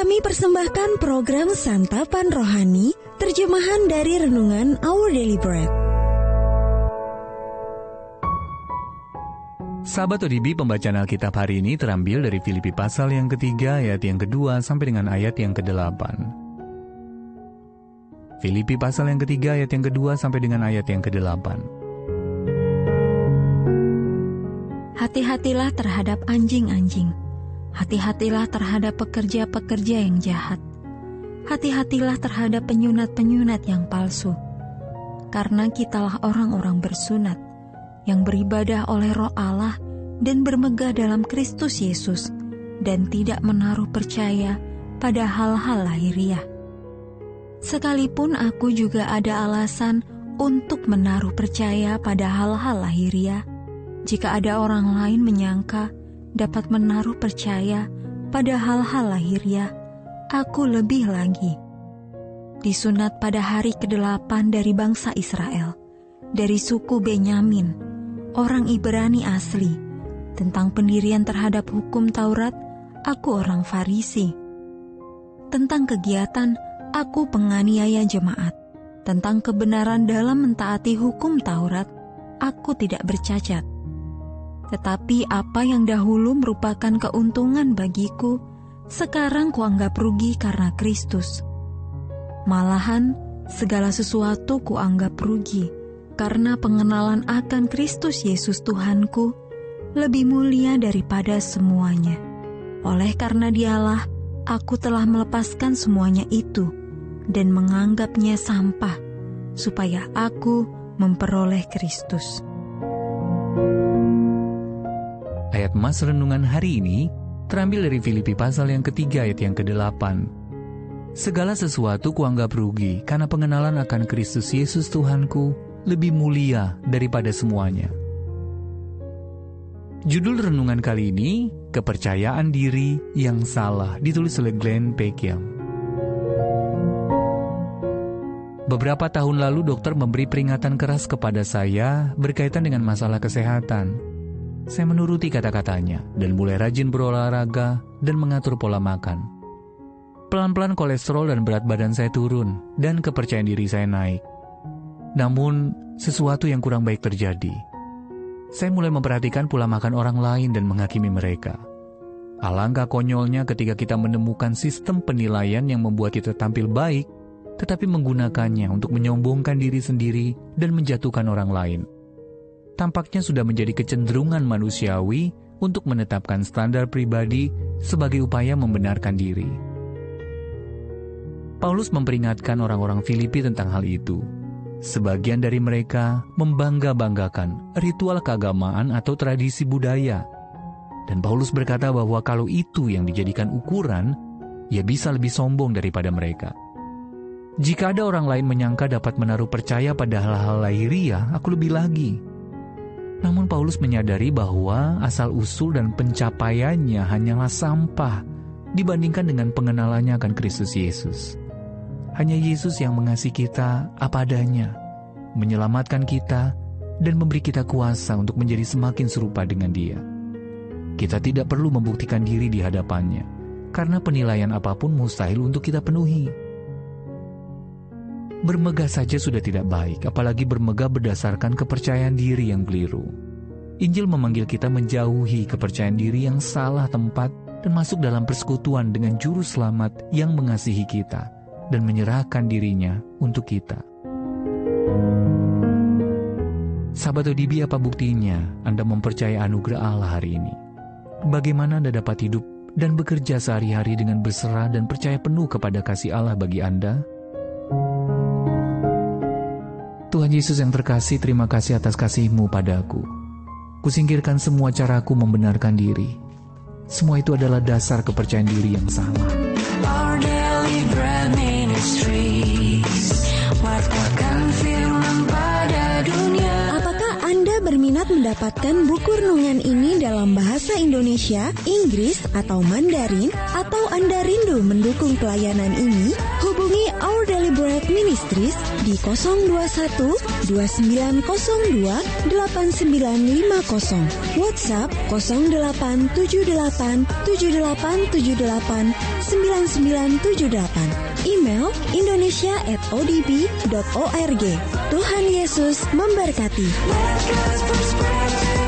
Kami persembahkan program Santapan Rohani, terjemahan dari Renungan Our Daily Bread. Sahabat ODB, pembacaan Alkitab hari ini terambil dari Filipi pasal yang ketiga, ayat yang kedua sampai dengan ayat yang ke-8. Filipi pasal yang ketiga, ayat yang kedua sampai dengan ayat yang ke-8. Hati-hatilah terhadap anjing-anjing. Hati-hatilah terhadap pekerja-pekerja yang jahat. Hati-hatilah terhadap penyunat-penyunat yang palsu. Karena kitalah orang-orang bersunat, yang beribadah oleh Roh Allah dan bermegah dalam Kristus Yesus, dan tidak menaruh percaya pada hal-hal lahiriah. Sekalipun aku juga ada alasan untuk menaruh percaya pada hal-hal lahiriah, jika ada orang lain menyangka dapat menaruh percaya pada hal-hal lahiriah, aku lebih lagi. Disunat pada hari ke-8 dari bangsa Israel, dari suku Benyamin, orang Ibrani asli. Tentang pendirian terhadap hukum Taurat, aku orang Farisi. Tentang kegiatan, aku penganiaya jemaat. Tentang kebenaran dalam mentaati hukum Taurat, aku tidak bercacat. Tetapi apa yang dahulu merupakan keuntungan bagiku, sekarang kuanggap rugi karena Kristus. Malahan, segala sesuatu kuanggap rugi, karena pengenalan akan Kristus Yesus Tuhanku lebih mulia daripada semuanya. Oleh karena Dialah, aku telah melepaskan semuanya itu, dan menganggapnya sampah, supaya aku memperoleh Kristus. Ayat Mas renungan hari ini terambil dari Filipi pasal yang ketiga, ayat yang ke-8. Segala sesuatu kuanggap rugi, karena pengenalan akan Kristus Yesus Tuhanku lebih mulia daripada semuanya. Judul renungan kali ini, Kepercayaan Diri yang Salah, ditulis oleh Glenn Peckham. Beberapa tahun lalu dokter memberi peringatan keras kepada saya berkaitan dengan masalah kesehatan. Saya menuruti kata-katanya dan mulai rajin berolahraga dan mengatur pola makan. Pelan-pelan kolesterol dan berat badan saya turun dan kepercayaan diri saya naik. Namun, sesuatu yang kurang baik terjadi. Saya mulai memperhatikan pola makan orang lain dan menghakimi mereka. Alangkah konyolnya ketika kita menemukan sistem penilaian yang membuat kita tampil baik, tetapi menggunakannya untuk menyombongkan diri sendiri dan menjatuhkan orang lain. Tampaknya sudah menjadi kecenderungan manusiawi untuk menetapkan standar pribadi sebagai upaya membenarkan diri. Paulus memperingatkan orang-orang Filipi tentang hal itu. Sebagian dari mereka membangga-banggakan ritual keagamaan atau tradisi budaya. Dan Paulus berkata bahwa kalau itu yang dijadikan ukuran, ia bisa lebih sombong daripada mereka. Jika ada orang lain menyangka dapat menaruh percaya pada hal-hal lahiriah, aku lebih lagi. Namun Paulus menyadari bahwa asal-usul dan pencapaiannya hanyalah sampah dibandingkan dengan pengenalannya akan Kristus Yesus. Hanya Yesus yang mengasihi kita apa adanya, menyelamatkan kita, dan memberi kita kuasa untuk menjadi semakin serupa dengan Dia. Kita tidak perlu membuktikan diri di hadapannya, karena penilaian apapun mustahil untuk kita penuhi. Bermegah saja sudah tidak baik, apalagi bermegah berdasarkan kepercayaan diri yang keliru. Injil memanggil kita menjauhi kepercayaan diri yang salah tempat dan masuk dalam persekutuan dengan Juru Selamat yang mengasihi kita dan menyerahkan dirinya untuk kita. Sahabat ODB, apa buktinya Anda mempercayai anugerah Allah hari ini? Bagaimana Anda dapat hidup dan bekerja sehari-hari dengan berserah dan percaya penuh kepada kasih Allah bagi Anda? Tuhan Yesus yang terkasih, terima kasih atas kasih-Mu padaku. Kusingkirkan semua caraku membenarkan diri. Semua itu adalah dasar kepercayaan diri yang salah. Our Daily Bread Ministries, wartakan firman pada dunia. Apakah Anda berminat mendapatkan buku renungan ini dalam bahasa Indonesia, Inggris, atau Mandarin, atau Anda rindu mendukung pelayanan ini, hubungi Our Daily Bread Ministries di 021 2902 8950, WhatsApp 0878 7878 9978, email indonesia@odb.org. Tuhan Yesus memberkati. Let God's word spread.